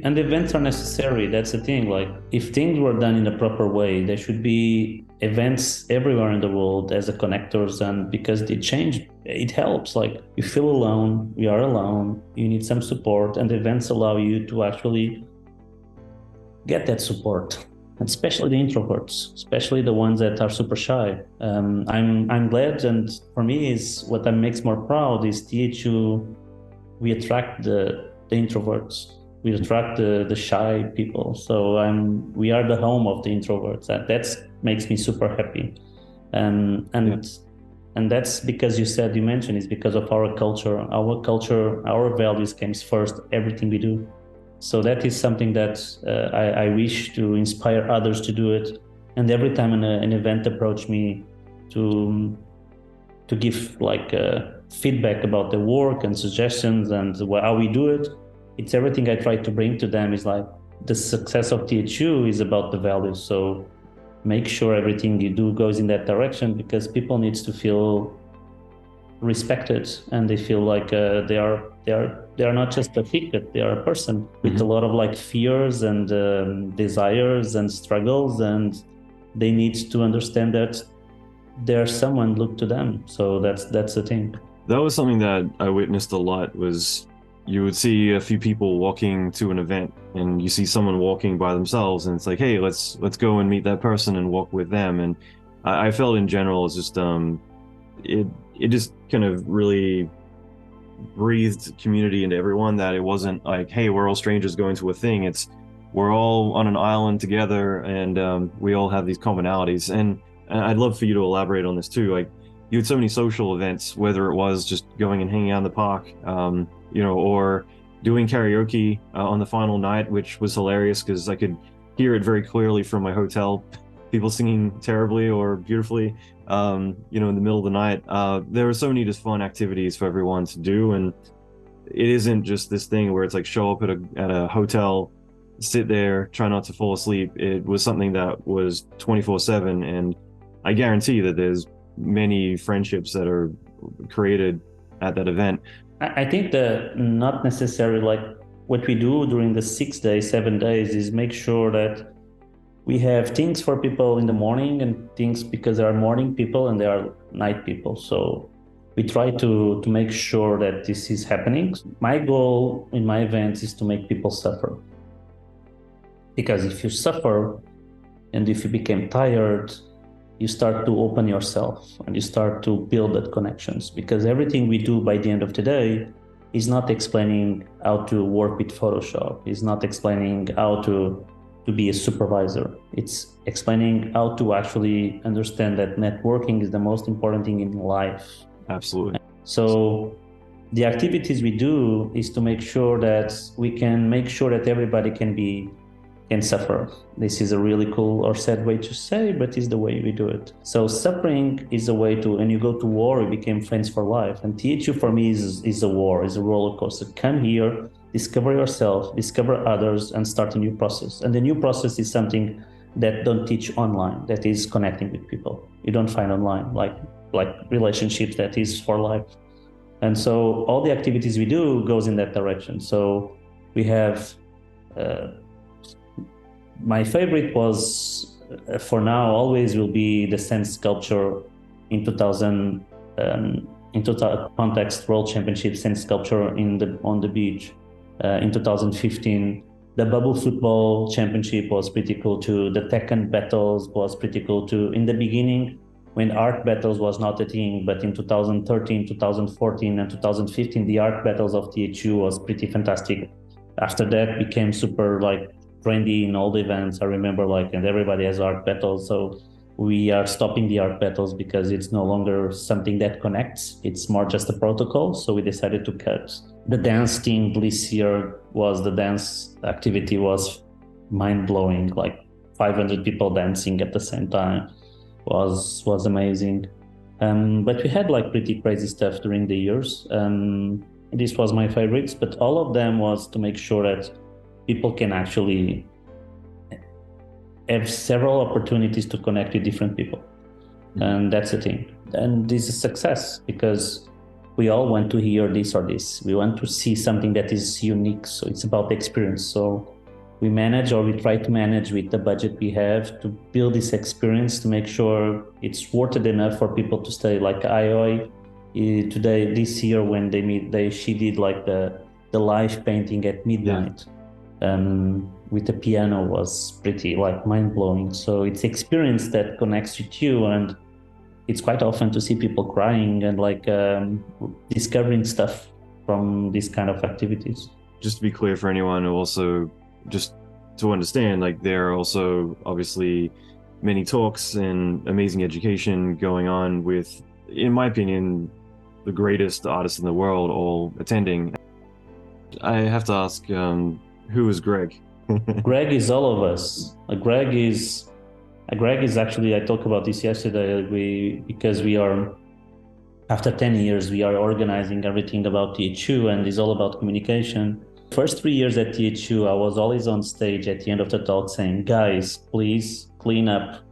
And events are necessary. That's the thing. Like, if things were done in a proper way, there should be events everywhere in the world as a connectors, and because they change, it helps. Like, you feel alone, you are alone, you need some support, and events allow you to actually get that support. Especially the introverts, especially the ones that are super shy. I'm glad, and for me, is what makes more proud is THU. We attract the introverts. We attract the shy people. So we are the home of the introverts. That makes me super happy. And that's because you mentioned, is because of our culture. Our culture, our values comes first, everything we do. So that is something that I wish to inspire others to do it. And every time an event approach me to give like feedback about the work and suggestions and how we do it, it's everything I try to bring to them is like, the success of THU is about the values. So make sure everything you do goes in that direction, because people needs to feel respected, and they feel like they are not just a ticket, they are a person with a lot of like fears and desires and struggles, and they need to understand that there's someone look to them. So that's the thing. That was something that I witnessed a lot. Was you would see a few people walking to an event, and you see someone walking by themselves, and it's like, hey, let's go and meet that person and walk with them. And I felt in general it's just it just kind of really breathed community into everyone, that it wasn't like, hey, we're all strangers going to a thing. It's we're all on an island together, and we all have these commonalities. And I'd love for you to elaborate on this too. Like, you had so many social events, whether it was just going and hanging out in the park, or doing karaoke on the final night, which was hilarious because I could hear it very clearly from my hotel, people singing terribly or beautifully, in the middle of the night. There were so many just fun activities for everyone to do, and it isn't just this thing where it's like show up at a hotel, sit there, try not to fall asleep. It was something that was 24/7, and I guarantee that there's many friendships that are created at that event. I think that not necessarily like what we do during the 6 days, 7 days is make sure that we have things for people in the morning and things, because there are morning people and there are night people. So we try to make sure that this is happening. My goal in my events is to make people suffer. Because if you suffer and if you become tired, you start to open yourself and you start to build that connections, because everything we do by the end of the day is not explaining how to work with Photoshop, is not explaining how to be a supervisor. It's explaining how to actually understand that networking is the most important thing in life. Absolutely. So the activities we do is to make sure that we can make sure that everybody can suffer. This is a really cool or sad way to say, but it's the way we do it. So suffering is a way to, and you go to war, you became friends for life. And THU for me is a war, is a roller coaster. Come here, discover yourself, discover others, and start a new process. And the new process is something that don't teach online, that is connecting with people. You don't find online, like relationships that is for life. And so all the activities we do goes in that direction. So we have, my favorite was, for now, always will be the sand sculpture in 2000, context World Championship sand sculpture on the beach in 2015. The bubble football championship was pretty cool too. The Tekken battles was pretty cool too. In the beginning, when art battles was not a thing, but in 2013, 2014, and 2015, the art battles of THU was pretty fantastic. After that, became super like trendy in all the events. I remember and everybody has art battles. So we are stopping the art battles because it's no longer something that connects. It's more just a protocol. So we decided to cut. The dance team this year the dance activity was mind blowing. Like 500 people dancing at the same time was amazing. But we had pretty crazy stuff during the years. This was my favorites, but all of them was to make sure that people can actually have several opportunities to connect with different people. And that's the thing. And this is success, because we all want to hear this or this. We want to see something that is unique. So it's about the experience. So we manage, or we try to manage with the budget we have, to build this experience, to make sure it's worth it enough for people to stay. Like Ioi, today, this year, when she did like the live painting at midnight. With the piano, was pretty like mind-blowing. So it's experience that connects with you, and it's quite often to see people crying and like discovering stuff from these kind of activities. Just to be clear for anyone who also, just to understand, like there are also obviously many talks and amazing education going on with, in my opinion, the greatest artists in the world all attending. I have to ask, who is Greg? Greg is all of us. Greg is actually, I talked about this yesterday, because we are, after 10 years, we are organizing everything about THU, and it's all about communication. First 3 years at THU, I was always on stage at the end of the talk saying, guys, please clean up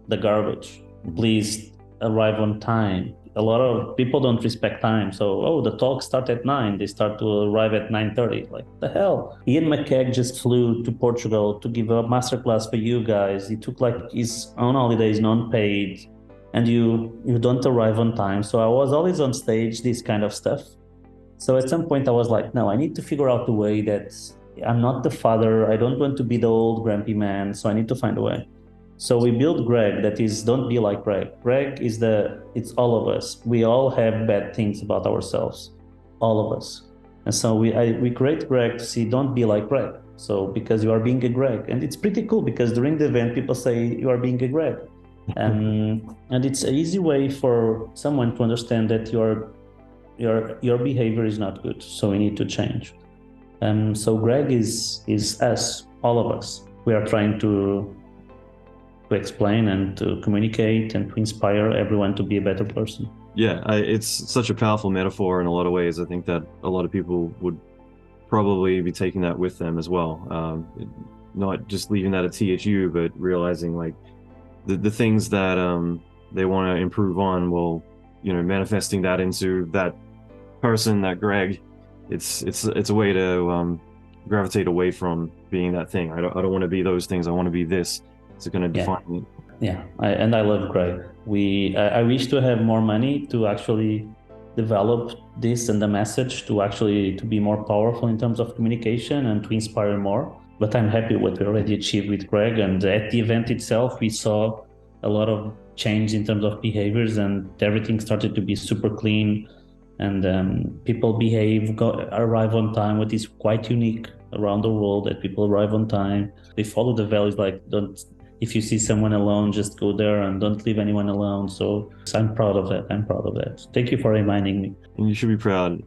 the garbage. Please arrive on time. A lot of people don't respect time. So, the talk starts at 9. They start to arrive at 9:30. Like, the hell? Ian McKay just flew to Portugal to give a masterclass for you guys. He took like his own holidays, non-paid, and you don't arrive on time. So I was always on stage, this kind of stuff. So at some point I was like, no, I need to figure out a way that I'm not the father. I don't want to be the old grumpy man. So I need to find a way. So we built Greg, that is, don't be like Greg. Greg is it's all of us. We all have bad things about ourselves, all of us. And so we create Greg to see, don't be like Greg. So because you are being a Greg. And it's pretty cool, because during the event, people say you are being a Greg. And it's an easy way for someone to understand that your behavior is not good. So we need to change. So Greg is us, all of us. We are trying to explain and to communicate and to inspire everyone to be a better person. Yeah, it's such a powerful metaphor in a lot of ways. I think that a lot of people would probably be taking that with them as well. Not just leaving that at THU, but realizing like the things that they want to improve on, well, manifesting that into that person, that Greg. It's a way to gravitate away from being that thing. I don't want to be those things. I want to be this. It's going to define me. Yeah, I love Greg. I wish to have more money to actually develop this and the message to be more powerful in terms of communication and to inspire more. But I'm happy what we already achieved with Greg. And at the event itself, we saw a lot of change in terms of behaviors, and everything started to be super clean. And people arrive on time, what is quite unique around the world, that people arrive on time. They follow the values, like if you see someone alone, just go there and don't leave anyone alone. So I'm proud of that. Thank you for reminding me. And you should be proud.